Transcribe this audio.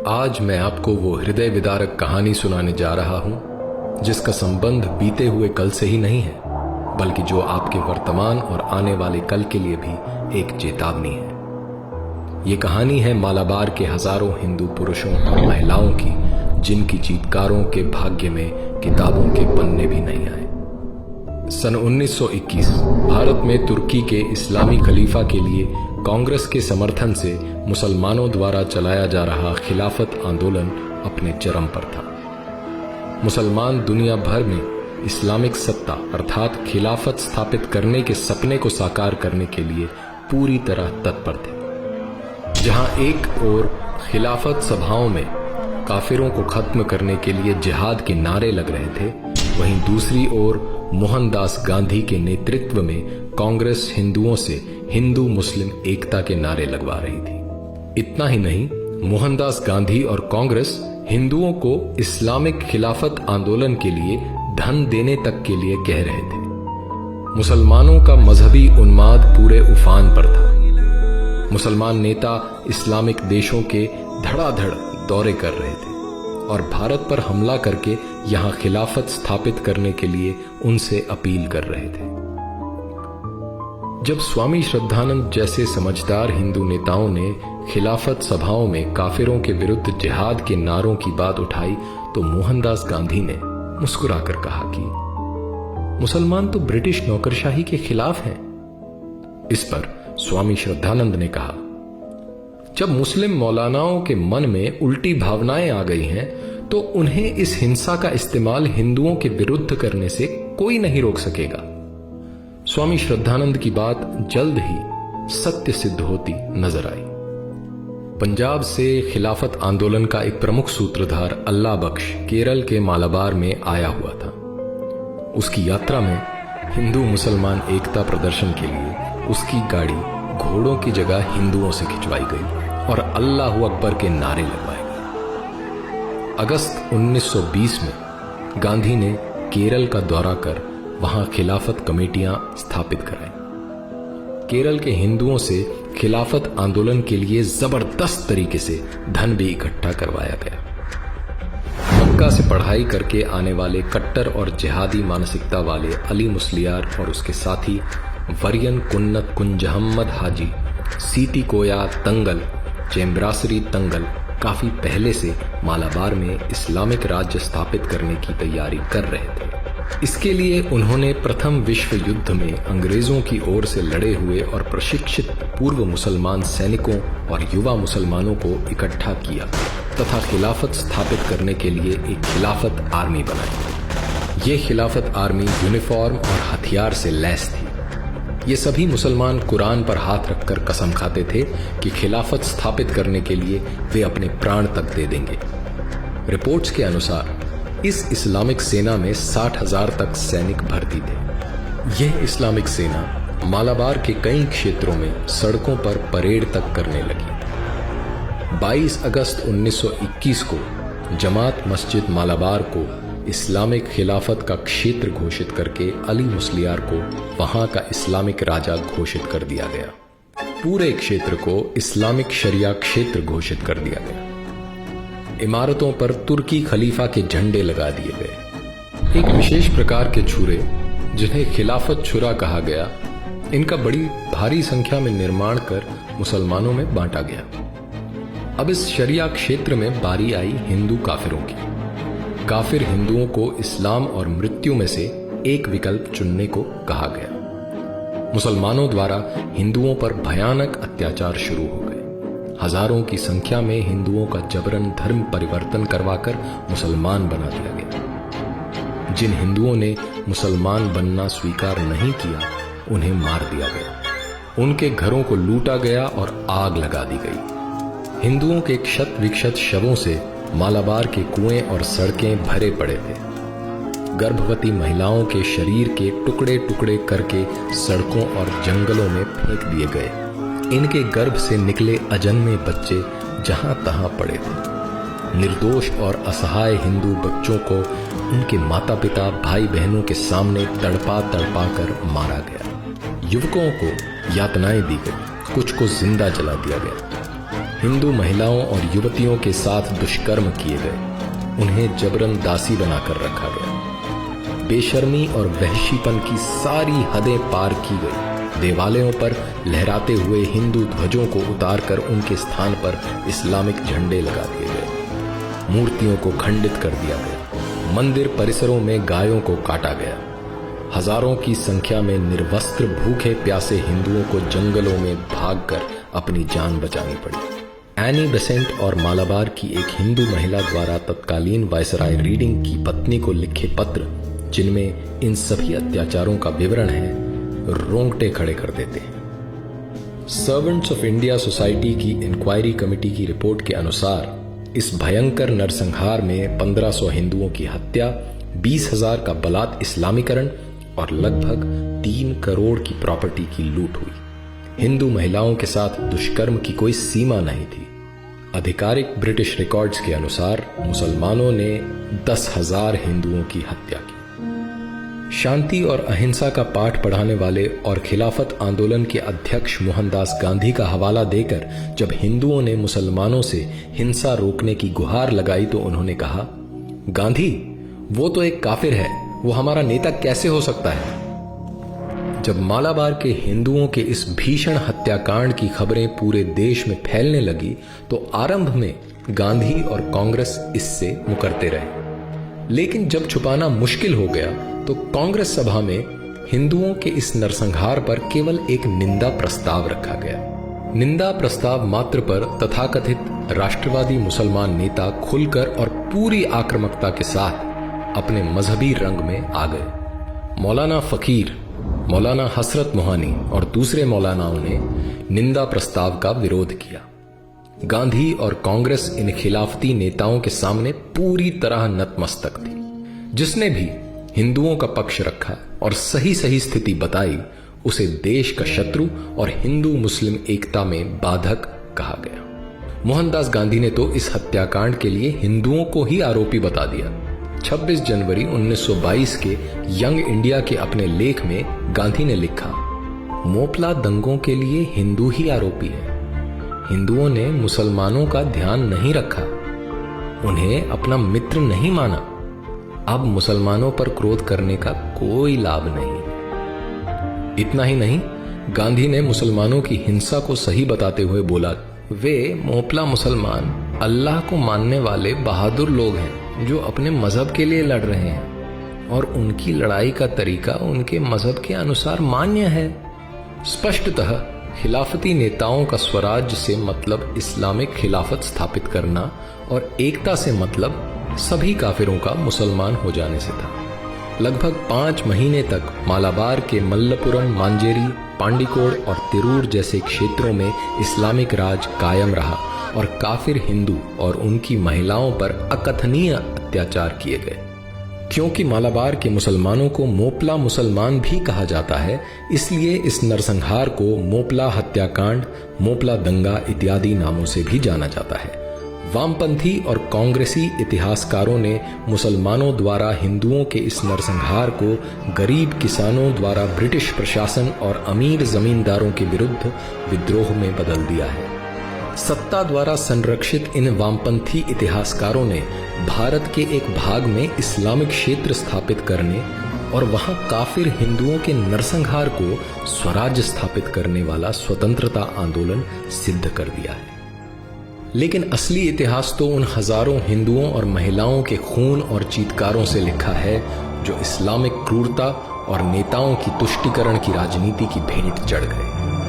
आज मैं आपको वो हृदय विदारक कहानी सुनाने जा रहा हूं जिसका संबंध बीते हुए कल से ही नहीं है, बल्कि जो आपके वर्तमान और आने वाले कल के लिए भी एक चेतावनी है। ये कहानी है मालाबार के हजारों हिंदू पुरुषों और महिलाओं की, जिनकी चीतकारों के भाग्य में किताबों के पन्ने भी नहीं आए। सन 1921 भारत में तुर्की के इस्लामी खलीफा के लिए कांग्रेस के समर्थन से मुसलमानों द्वारा चलाया जा रहा खिलाफत आंदोलन अपने चरम पर था। मुसलमान दुनिया भर में इस्लामिक सत्ता अर्थात खिलाफत स्थापित करने के सपने को साकार करने के लिए पूरी तरह तत्पर थे। जहां एक ओर खिलाफत सभाओं में काफिरों को खत्म करने के लिए जिहाद के नारे लग रहे थे, वहीं दूसरी ओर मोहनदास गांधी के नेतृत्व में कांग्रेस हिंदुओं से हिंदू मुस्लिम एकता के नारे लगवा रही थी। इतना ही नहीं, मोहनदास गांधी और कांग्रेस हिंदुओं को इस्लामिक खिलाफत आंदोलन के लिए धन देने तक के लिए कह रहे थे। मुसलमानों का मजहबी उन्माद पूरे उफान पर था। मुसलमान नेता इस्लामिक देशों के धड़ाधड़ दौरे कर रहे थे और भारत पर हमला करके यहां खिलाफत स्थापित करने के लिए उनसे अपील कर रहे थे। जब स्वामी श्रद्धानंद जैसे समझदार हिंदू नेताओं ने खिलाफत सभाओं में काफिरों के विरुद्ध जिहाद के नारों की बात उठाई तो मोहनदास गांधी ने मुस्कुराकर कहा कि मुसलमान तो ब्रिटिश नौकरशाही के खिलाफ हैं। इस पर स्वामी श्रद्धानंद ने कहा, जब मुस्लिम मौलानाओं के मन में उल्टी भावनाएं आ गई हैं तो उन्हें इस हिंसा का इस्तेमाल हिंदुओं के विरुद्ध करने से कोई नहीं रोक सकेगा। स्वामी श्रद्धानंद की बात जल्द ही सत्य सिद्ध होती नजर आई। पंजाब से खिलाफत आंदोलन का एक प्रमुख सूत्रधार अल्लाह बख्श केरल के मालाबार में आया हुआ था। उसकी यात्रा में हिंदू मुसलमान एकता प्रदर्शन के लिए उसकी गाड़ी घोड़ों की जगह हिंदुओं से खिंचवाई गई और अल्लाहू अकबर के नारे लगवाए गए। अगस्त 1920 में गांधी ने केरल का दौरा कर वहां खिलाफत कमेटियां स्थापित कराई। केरल के हिंदुओं से खिलाफत आंदोलन के लिए जबरदस्त तरीके से धन भी इकट्ठा करवाया गया। मक्का से पढ़ाई करके आने वाले कट्टर और जिहादी मानसिकता वाले अली मुस्लियार और उसके साथी वरियन कुन्नत कुंजहम्मद हाजी, सीती कोया तंगल, चेम्ब्रासरी तंगल काफी पहले से मालाबार में इस्लामिक राज्य स्थापित करने की तैयारी कर रहे थे। इसके लिए उन्होंने प्रथम विश्व युद्ध में अंग्रेजों की ओर से लड़े हुए और प्रशिक्षित पूर्व मुसलमान सैनिकों और युवा मुसलमानों को इकट्ठा किया तथा खिलाफत स्थापित करने के लिए एक खिलाफत आर्मी बनाई। ये खिलाफत आर्मी यूनिफॉर्म और हथियार से लैस थी। ये सभी मुसलमान कुरान पर हाथ रखकर कसम खाते थे कि खिलाफत स्थापित करने के लिए वे अपने प्राण तक दे देंगे। रिपोर्ट्स के अनुसार इस इस्लामिक सेना में 60,000 तक सैनिक भर्ती थे। यह इस्लामिक सेना मालाबार के कई क्षेत्रों में सड़कों पर परेड तक करने लगी। 22 अगस्त 1921 को जमात मस्जिद मालाबार को इस्लामिक खिलाफत का क्षेत्र घोषित करके अली मुस्लियार को वहां का इस्लामिक राजा घोषित कर दिया गया। पूरे क्षेत्र को इस्लामिक शरिया क्षेत्र घोषित कर दिया गया। इमारतों पर तुर्की खलीफा के झंडे लगा दिए गए। एक विशेष प्रकार के छुरे, जिन्हें खिलाफत छुरा कहा गया, इनका बड़ी भारी संख्या में निर्माण कर मुसलमानों में बांटा गया। अब इस शरिया क्षेत्र में बारी आई हिंदू काफिरों की। काफिर हिंदुओं को इस्लाम और मृत्यु में से एक विकल्प चुनने को कहा गया। मुसलमानों द्वारा हिंदुओं पर भयानक अत्याचार शुरू हो गए। हजारों की संख्या में हिंदुओं का जबरन धर्म परिवर्तन करवाकर मुसलमान बना दिया गया। जिन हिंदुओं ने मुसलमान बनना स्वीकार नहीं किया, उन्हें मार दिया गया। उनके घरों को लूटा गया और आग लगा दी गई। हिंदुओं के क्षत विक्षत शवों से मालाबार के कुएं और सड़कें भरे पड़े थे। गर्भवती महिलाओं के शरीर के टुकड़े टुकड़े करके सड़कों और जंगलों में फेंक दिए गए। इनके गर्भ से निकले अजन्मे बच्चे जहां तहां पड़े थे। निर्दोष और असहाय हिंदू बच्चों को उनके माता पिता भाई बहनों के सामने तड़पा तड़पा कर मारा गया। युवकों को यातनाएं दी गई, कुछ को जिंदा जला दिया गया। हिंदू महिलाओं और युवतियों के साथ दुष्कर्म किए गए, उन्हें जबरन दासी बनाकर रखा गया। बेशर्मी और वहशीपन की सारी हदें पार की गई। देवालयों पर लहराते हुए हिंदू ध्वजों को उतारकर उनके स्थान पर इस्लामिक झंडे लगा दिए गए। मूर्तियों को खंडित कर दिया गया। मंदिर परिसरों में गायों को काटा गया। हजारों की संख्या में निर्वस्त्र भूखे प्यासे हिंदुओं को जंगलों में भागकर अपनी जान बचानी पड़ी। एनी बेसेंट और मालाबार की एक हिंदू महिला द्वारा तत्कालीन वायसराय रीडिंग की पत्नी को लिखे पत्र, जिनमें इन सभी अत्याचारों का विवरण है, रोंगटे खड़े कर देते हैं। सर्वेंट्स ऑफ इंडिया सोसाइटी की इंक्वायरी कमेटी की रिपोर्ट के अनुसार इस भयंकर नरसंहार में 1500 हिंदुओं की हत्या, 20,000 का बलात् इस्लामीकरण और लगभग 3 करोड़ की प्रॉपर्टी की लूट हुई। हिंदू महिलाओं के साथ दुष्कर्म की कोई सीमा नहीं थी। आधिकारिक ब्रिटिश रिकॉर्ड्स के अनुसार मुसलमानों ने 10,000 हिंदुओं की हत्या की। शांति और अहिंसा का पाठ पढ़ाने वाले और खिलाफत आंदोलन के अध्यक्ष मोहनदास गांधी का हवाला देकर जब हिंदुओं ने मुसलमानों से हिंसा रोकने की गुहार लगाई तो उन्होंने कहा, गांधी, वो तो एक काफिर है, वो हमारा नेता कैसे हो सकता है? जब मालाबार के हिंदुओं के इस भीषण हत्याकांड की खबरें पूरे देश में फैलने लगी तो आरंभ में गांधी और कांग्रेस इससे मुकरते रहे। लेकिन जब छुपाना मुश्किल हो गया तो कांग्रेस सभा में हिंदुओं के इस नरसंहार पर केवल एक निंदा प्रस्ताव रखा गया। निंदा प्रस्ताव मात्र पर तथाकथित राष्ट्रवादी मुसलमान नेता खुलकर और पूरी आक्रामकता के साथ अपने मजहबी रंग में आ गए। मौलाना फकीर, मौलाना हसरत मोहानी और दूसरे मौलानाओं ने निंदा प्रस्ताव का विरोध किया। गांधी और कांग्रेस इन खिलाफती नेताओं के सामने पूरी तरह नतमस्तक थी। जिसने भी हिंदुओं का पक्ष रखा और सही सही स्थिति बताई, उसे देश का शत्रु और हिंदू मुस्लिम एकता में बाधक कहा गया। मोहनदास गांधी ने तो इस हत्याकांड के लिए हिंदुओं को ही आरोपी बता दिया। 26 जनवरी 1922 के यंग इंडिया के अपने लेख में गांधी ने लिखा, मोपला दंगों के लिए हिंदू ही आरोपी है। हिंदुओं ने मुसलमानों का ध्यान नहीं रखा, उन्हें अपना मित्र नहीं माना। अब मुसलमानों पर क्रोध करने का कोई लाभ नहीं। इतना ही नहीं, गांधी ने मुसलमानों की हिंसा को सही बताते हुए बोला, वे मोपला मुसलमान अल्लाह को मानने वाले बहादुर लोग हैं जो अपने मजहब के लिए लड़ रहे हैं और उनकी लड़ाई का तरीका उनके मजहब के अनुसार मान्य है। स्पष्टतः खिलाफती नेताओं का स्वराज से मतलब इस्लामिक खिलाफत स्थापित करना और एकता से मतलब सभी काफिरों का मुसलमान हो जाने से था। लगभग 5 महीने तक मालाबार के मल्लपुरम, मांजेरी, पांडिकोड और तिरूर जैसे क्षेत्रों में इस्लामिक राज कायम रहा और काफिर हिंदू और उनकी महिलाओं पर अकथनीय अत्याचार किए गए। क्योंकि मालाबार के मुसलमानों को मोपला मुसलमान भी कहा जाता है, इसलिए इस नरसंहार को मोपला हत्याकांड, मोपला दंगा इत्यादि नामों से भी जाना जाता है। वामपंथी और कांग्रेसी इतिहासकारों ने मुसलमानों द्वारा हिंदुओं के इस नरसंहार को गरीब किसानों द्वारा ब्रिटिश प्रशासन और अमीर जमींदारों के विरुद्ध विद्रोह में बदल दिया है। सत्ता द्वारा संरक्षित इन वामपंथी इतिहासकारों ने भारत के एक भाग में इस्लामिक क्षेत्र स्थापित करने और वहां काफिर हिंदुओं के नरसंहार को स्वराज्य स्थापित करने वाला स्वतंत्रता आंदोलन सिद्ध कर दिया है। लेकिन असली इतिहास तो उन हजारों हिंदुओं और महिलाओं के खून और चीत्कारों से लिखा है जो इस्लामिक क्रूरता और नेताओं की तुष्टीकरण की राजनीति की भेंट चढ़ गए।